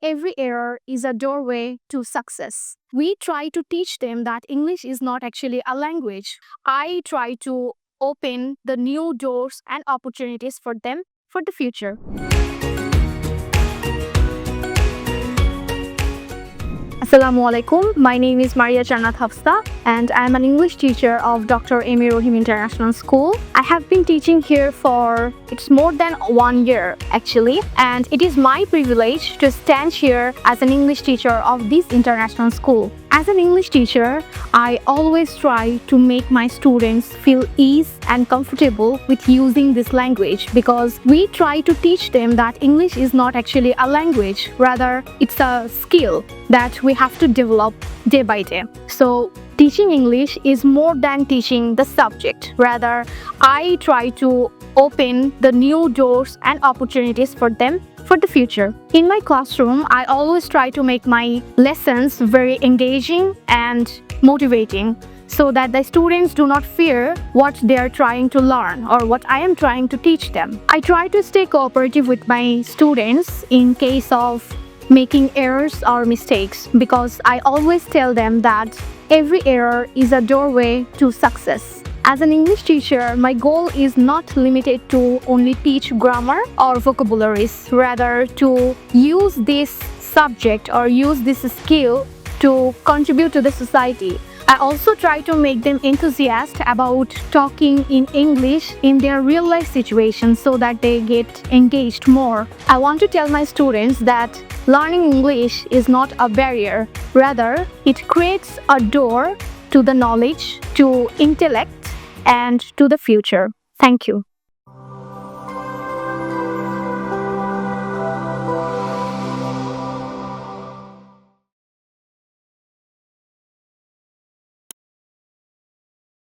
every error is a doorway to success. We try to teach them that English is not actually a language. I try to open the new doors and opportunities for them for the future. Assalamu alaikum. My name is Maria Jannat Hafsa and I am an English teacher of Dr. Rahim International School. I have been teaching here for it's more than 1 year actually, and it is my privilege to stand here as an English teacher of this international school. As an English teacher, I always try to make my students feel ease and comfortable with using this language, because we try to teach them that English is not actually a language, rather it's a skill that we have to develop day by day. So teaching English is more than teaching the subject. Rather, I try to open the new doors and opportunities for them for the future. In my classroom, I always try to make my lessons very engaging and motivating, so that the students do not fear what they are trying to learn or what I am trying to teach them. I try to stay cooperative with my students in case of making errors or mistakes, because I always tell them that every error is a doorway to success. As an English teacher, my goal is not limited to only teach grammar or vocabularies, rather to use this subject or use this skill to contribute to the society. I also try to make them enthusiastic about talking in English in their real life situations so that they get engaged more. I want to tell my students that learning English is not a barrier, rather it creates a door to the knowledge, to intellect, and to the future. Thank you.